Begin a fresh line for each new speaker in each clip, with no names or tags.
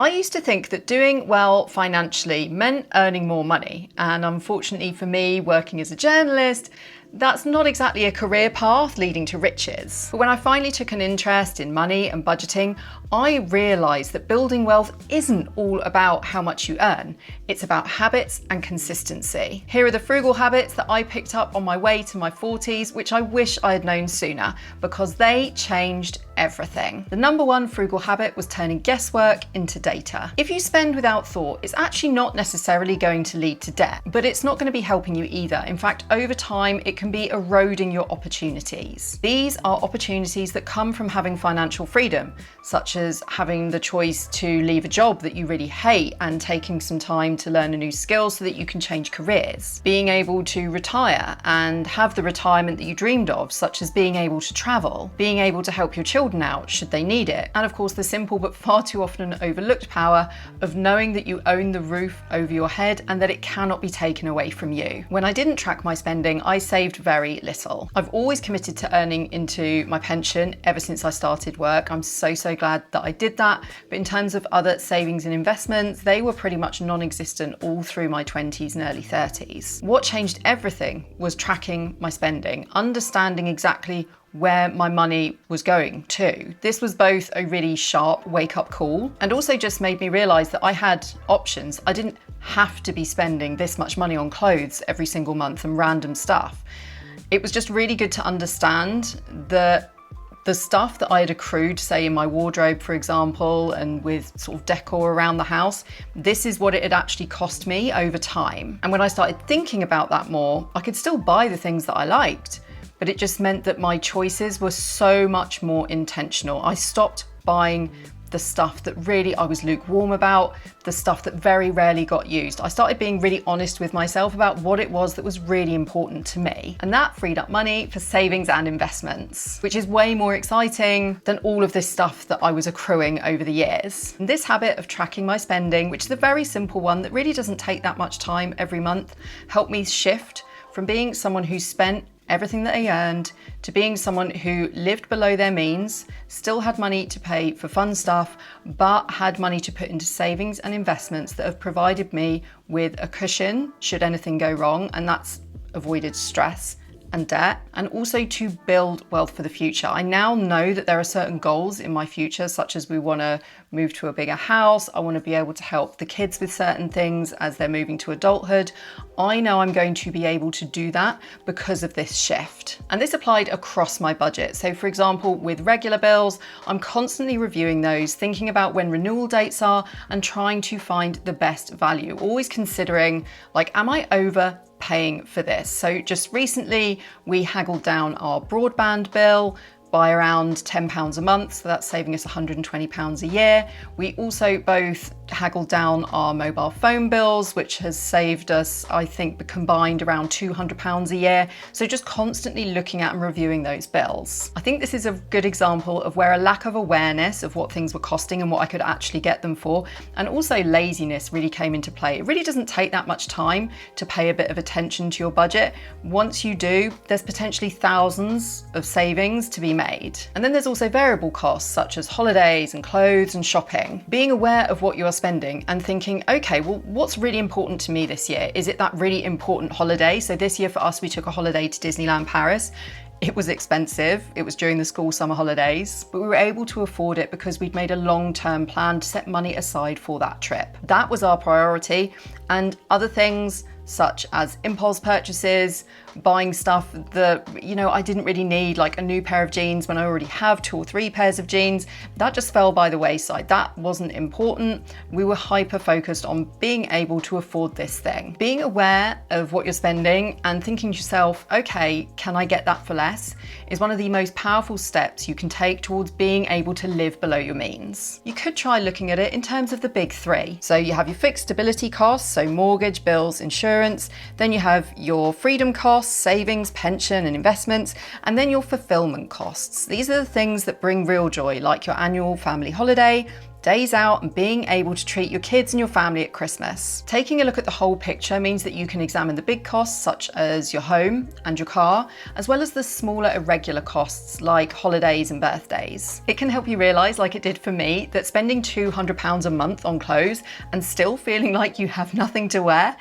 I used to think that doing well financially meant earning more money, and unfortunately for me, working as a journalist, that's not exactly a career path leading to riches. But when I finally took an interest in money and budgeting, I realised that building wealth isn't all about how much you earn. It's about habits and consistency. Here are the frugal habits that I picked up on my way to my 40s, which I wish I had known sooner, because they changed everything. The number one frugal habit was turning guesswork into data. If you spend without thought, it's actually not necessarily going to lead to debt, but it's not going to be helping you either. In fact, over time, it can be eroding your opportunities. These are opportunities that come from having financial freedom, such as having the choice to leave a job that you really hate and taking some time to learn a new skill so that you can change careers. Being able to retire and have the retirement that you dreamed of, such as being able to travel, being able to help your children out should they need it, and of course the simple but far too often overlooked power of knowing that you own the roof over your head and that it cannot be taken away from you. When I didn't track my spending, I saved very little. I've always committed to earning into my pension ever since I started work. I'm so glad that I did that, but in terms of other savings and investments, they were pretty much non-existent all through my 20s and early 30s. What changed everything was tracking my spending, understanding exactly where my money was going to. This was both a really sharp wake-up call and also just made me realise that I had options. I didn't have to be spending this much money on clothes every single month and random stuff. It was just really good to understand that the stuff that I had accrued, say in my wardrobe, for example, and with sort of decor around the house, this is what it had actually cost me over time. And when I started thinking about that more, I could still buy the things that I liked, but it just meant that my choices were so much more intentional. I stopped buying the stuff that really I was lukewarm about, the stuff that very rarely got used. I started being really honest with myself about what it was that was really important to me. And that freed up money for savings and investments, which is way more exciting than all of this stuff that I was accruing over the years. And this habit of tracking my spending, which is a very simple one that really doesn't take that much time every month, helped me shift from being someone who spent everything that they earned to being someone who lived below their means, still had money to pay for fun stuff, but had money to put into savings and investments that have provided me with a cushion should anything go wrong, and that's avoided stress and debt, and also to build wealth for the future. I now know that there are certain goals in my future, such as we want to move to a bigger house. I want to be able to help the kids with certain things as they're moving to adulthood. I know I'm going to be able to do that because of this shift. And this applied across my budget. So for example, with regular bills, I'm constantly reviewing those, thinking about when renewal dates are and trying to find the best value. Always considering, like, am I overpaying for this? So just recently we haggled down our broadband bill by around £10 a month, so that's saving us £120 a year. We also both haggled down our mobile phone bills, which has saved us, I think, combined around £200 a year. So just constantly looking at and reviewing those bills. I think this is a good example of where a lack of awareness of what things were costing and what I could actually get them for, and also laziness really came into play. It really doesn't take that much time to pay a bit of attention to your budget. Once you do, there's potentially thousands of savings to be made. And then there's also variable costs such as holidays and clothes and shopping. Being aware of what you are spending and thinking, okay, well, what's really important to me this year? Is it that really important holiday? So this year for us, we took a holiday to Disneyland Paris. It was expensive. It was during the school summer holidays, but we were able to afford it because we'd made a long-term plan to set money aside for that trip. That was our priority, and other things such as impulse purchases, buying stuff that, I didn't really need, like a new pair of jeans when I already have 2 or 3 pairs of jeans. That just fell by the wayside. That wasn't important. We were hyper focused on being able to afford this thing. Being aware of what you're spending and thinking to yourself, okay, can I get that for less, is one of the most powerful steps you can take towards being able to live below your means. You could try looking at it in terms of the big 3. So you have your fixed stability costs, so mortgage, bills, insurance. Then you have your freedom costs, savings, pension and investments, and then your fulfillment costs. These are the things that bring real joy, like your annual family holiday, days out, and being able to treat your kids and your family at Christmas. Taking a look at the whole picture means that you can examine the big costs such as your home and your car, as well as the smaller irregular costs like holidays and birthdays. It can help you realise, like it did for me, that spending £200 a month on clothes and still feeling like you have nothing to wear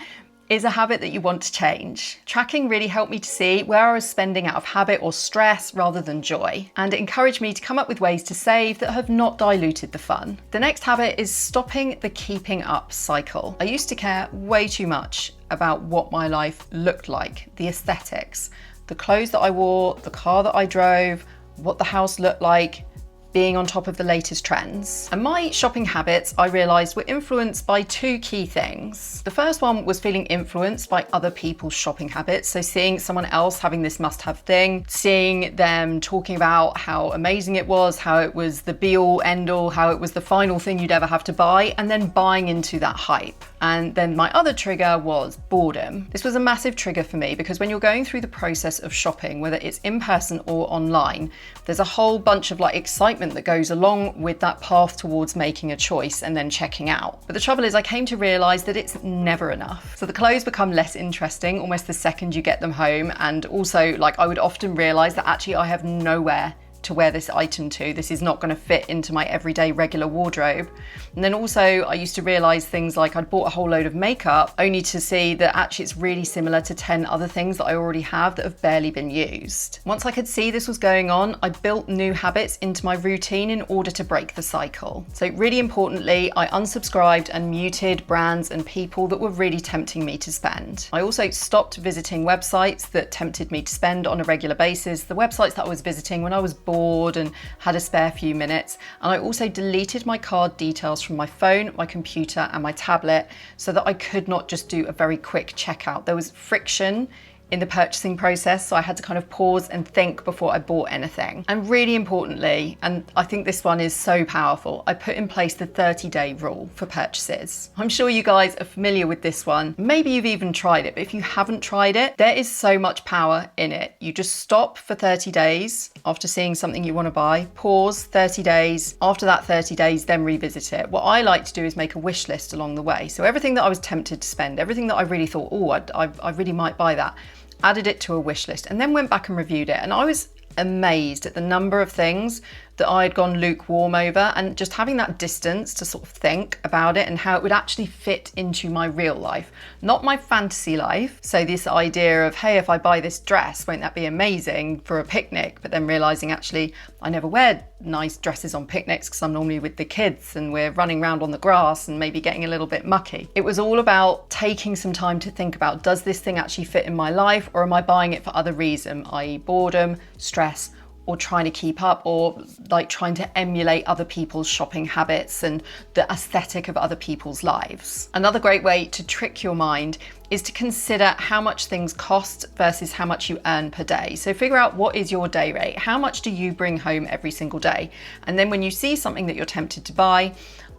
is a habit that you want to change. Tracking really helped me to see where I was spending out of habit or stress rather than joy, and it encouraged me to come up with ways to save that have not diluted the fun. The next habit is stopping the keeping up cycle. I used to care way too much about what my life looked like, the aesthetics, the clothes that I wore, the car that I drove, what the house looked like, being on top of the latest trends. And my shopping habits, I realised, were influenced by two key things. The first one was feeling influenced by other people's shopping habits. So seeing someone else having this must-have thing, seeing them talking about how amazing it was, how it was the be-all, end-all, how it was the final thing you'd ever have to buy, and then buying into that hype. And then my other trigger was boredom. This was a massive trigger for me because when you're going through the process of shopping, whether it's in person or online, there's a whole bunch of excitement that goes along with that path towards making a choice and then checking out. But the trouble is I came to realise that it's never enough. So the clothes become less interesting almost the second you get them home, and also I would often realise that actually I have nowhere to wear this item to. This is not going to fit into my everyday regular wardrobe. And then also I used to realise things like I'd bought a whole load of makeup only to see that actually it's really similar to 10 other things that I already have that have barely been used. Once I could see this was going on, I built new habits into my routine in order to break the cycle. So really importantly, I unsubscribed and muted brands and people that were really tempting me to spend. I also stopped visiting websites that tempted me to spend on a regular basis, the websites that I was visiting when I was bored and had a spare few minutes. And I also deleted my card details from my phone, my computer and my tablet so that I could not just do a very quick checkout. There was friction in the purchasing process, so I had to kind of pause and think before I bought anything. And really importantly, and I think this one is so powerful, I put in place the 30-day rule for purchases. I'm sure you guys are familiar with this one. Maybe you've even tried it, but if you haven't tried it, there is so much power in it. You just stop for 30 days after seeing something you want to buy, pause 30 days, after that 30 days, then revisit it. What I like to do is make a wish list along the way. So everything that I was tempted to spend, everything that I really thought, oh, I really might buy that, added it to a wish list and then went back and reviewed it. And I was amazed at the number of things that I had gone lukewarm over, and just having that distance to sort of think about it and how it would actually fit into my real life, not my fantasy life. So this idea of, hey, if I buy this dress, won't that be amazing for a picnic? But then realizing actually I never wear nice dresses on picnics because I'm normally with the kids and we're running around on the grass and maybe getting a little bit mucky. It was all about taking some time to think about, does this thing actually fit in my life, or am I buying it for other reason, i.e. boredom, stress, or trying to keep up, or trying to emulate other people's shopping habits and the aesthetic of other people's lives. Another great way to trick your mind is to consider how much things cost versus how much you earn per day. So figure out what is your day rate, how much do you bring home every single day? And then when you see something that you're tempted to buy,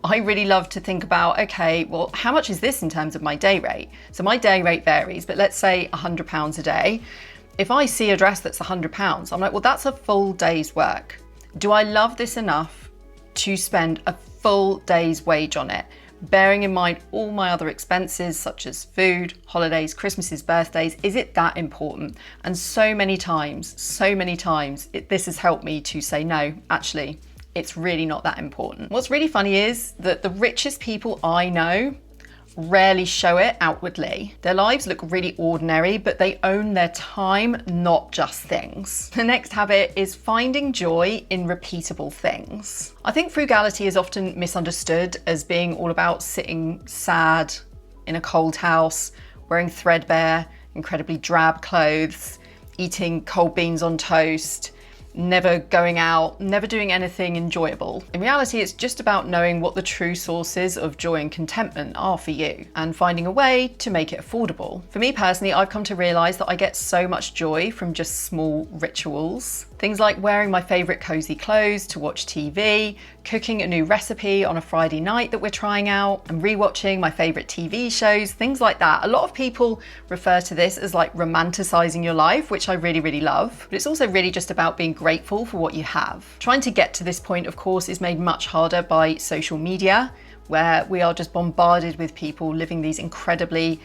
I really love to think about, okay, well, how much is this in terms of my day rate? So my day rate varies, but let's say £100 a day. If I see a dress that's £100, I'm like, well, that's a full day's work. Do I love this enough to spend a full day's wage on it? Bearing in mind all my other expenses such as food, holidays, Christmases, birthdays, is it that important? And so many times, this has helped me to say, no, actually, it's really not that important. What's really funny is that the richest people I know rarely show it outwardly. Their lives look really ordinary, but they own their time, not just things. The next habit is finding joy in repeatable things. I think frugality is often misunderstood as being all about sitting sad in a cold house, wearing threadbare, incredibly drab clothes, eating cold beans on toast, never going out, never doing anything enjoyable. In reality, it's just about knowing what the true sources of joy and contentment are for you and finding a way to make it affordable. For me personally, I've come to realise that I get so much joy from just small rituals. Things like wearing my favourite cosy clothes to watch TV, cooking a new recipe on a Friday night that we're trying out, and rewatching my favourite TV shows, things like that. A lot of people refer to this as like romanticising your life, which I really, really love. But it's also really just about being grateful for what you have. Trying to get to this point, of course, is made much harder by social media, where we are just bombarded with people living these incredibly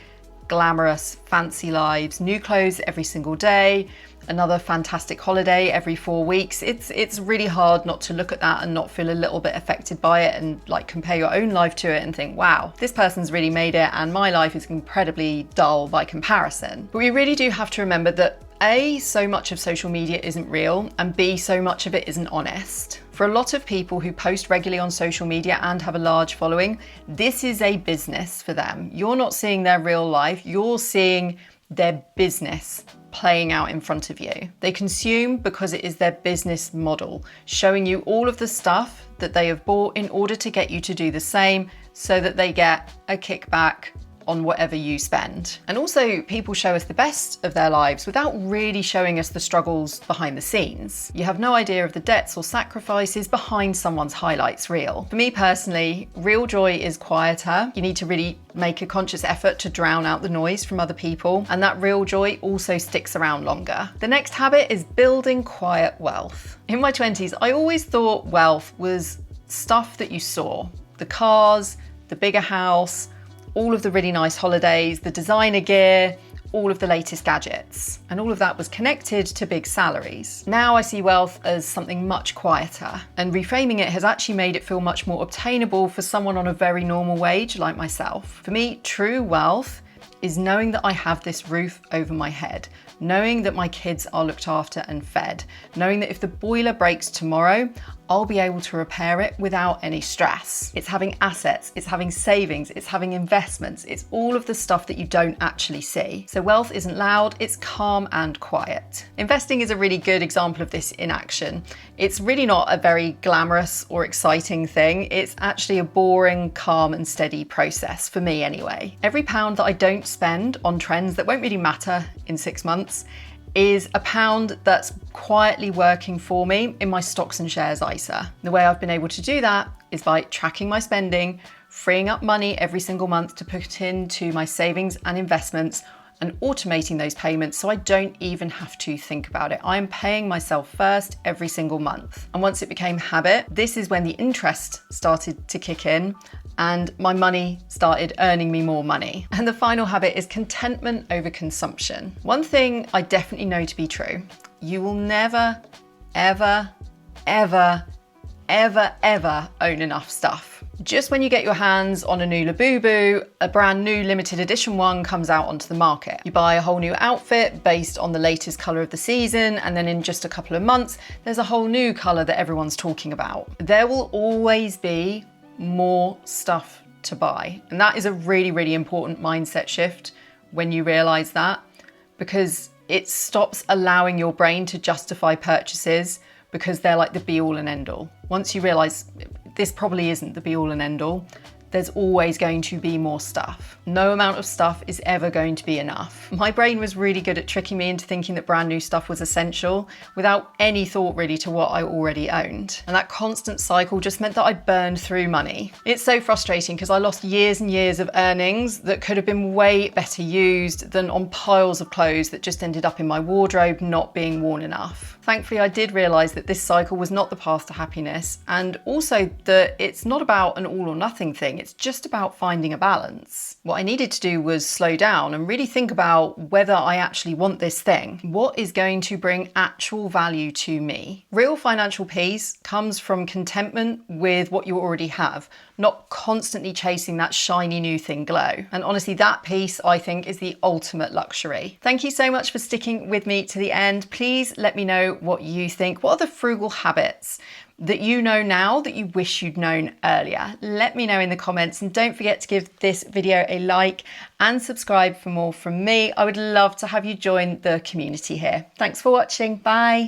glamorous, fancy lives, new clothes every single day, another fantastic holiday every 4 weeks. It's really hard not to look at that and not feel a little bit affected by it and like compare your own life to it and think, wow, this person's really made it and my life is incredibly dull by comparison. But we really do have to remember that A, so much of social media isn't real, and B, so much of it isn't honest. For a lot of people who post regularly on social media and have a large following, this is a business for them. You're not seeing their real life, you're seeing their business playing out in front of you. They consume because it is their business model, showing you all of the stuff that they have bought in order to get you to do the same so that they get a kickback on whatever you spend. And also, people show us the best of their lives without really showing us the struggles behind the scenes. You have no idea of the debts or sacrifices behind someone's highlights reel. For me personally, real joy is quieter. You need to really make a conscious effort to drown out the noise from other people, and that real joy also sticks around longer. The next habit is building quiet wealth. In my 20s, I always thought wealth was stuff that you saw. The cars, the bigger house, all of the really nice holidays, the designer gear, all of the latest gadgets. And all of that was connected to big salaries. Now I see wealth as something much quieter, and reframing it has actually made it feel much more obtainable for someone on a very normal wage like myself. For me, true wealth is knowing that I have this roof over my head, knowing that my kids are looked after and fed, knowing that if the boiler breaks tomorrow, I'll be able to repair it without any stress. It's having assets, it's having savings, it's having investments, it's all of the stuff that you don't actually see. So wealth isn't loud, it's calm and quiet. Investing is a really good example of this in action. It's really not a very glamorous or exciting thing. It's actually a boring, calm and steady process, for me anyway. Every pound that I don't spend on trends that won't really matter in 6 months is a pound that's quietly working for me in my stocks and shares ISA. The way I've been able to do that is by tracking my spending, freeing up money every single month to put into my savings and investments, and automating those payments so I don't even have to think about it. I'm paying myself first every single month. And once it became habit, this is when the interest started to kick in and my money started earning me more money. And the final habit is contentment over consumption. One thing I definitely know to be true, you will never, ever, ever, ever, ever own enough stuff. Just when you get your hands on a new Labubu, a brand new limited edition one comes out onto the market. You buy a whole new outfit based on the latest colour of the season, and then in just a couple of months, there's a whole new colour that everyone's talking about. There will always be more stuff to buy. And that is a really, really important mindset shift when you realise that, because it stops allowing your brain to justify purchases because they're like the be all and end all. Once you realise this probably isn't the be all and end all, there's always going to be more stuff. No amount of stuff is ever going to be enough. My brain was really good at tricking me into thinking that brand new stuff was essential without any thought really to what I already owned. And that constant cycle just meant that I burned through money. It's so frustrating because I lost years and years of earnings that could have been way better used than on piles of clothes that just ended up in my wardrobe not being worn enough. Thankfully, I did realise that this cycle was not the path to happiness, and also that it's not about an all or nothing thing, it's just about finding a balance. What I needed to do was slow down and really think about whether I actually want this thing. What is going to bring actual value to me? Real financial peace comes from contentment with what you already have, not constantly chasing that shiny new thing glow. And honestly, that peace, I think, is the ultimate luxury. Thank you so much for sticking with me to the end. Please let me know what you think. What are the frugal habits that you know now that you wish you'd known earlier? Let me know in the comments, and don't forget to give this video a like and subscribe for more from me. I would love to have you join the community here. Thanks for watching. Bye.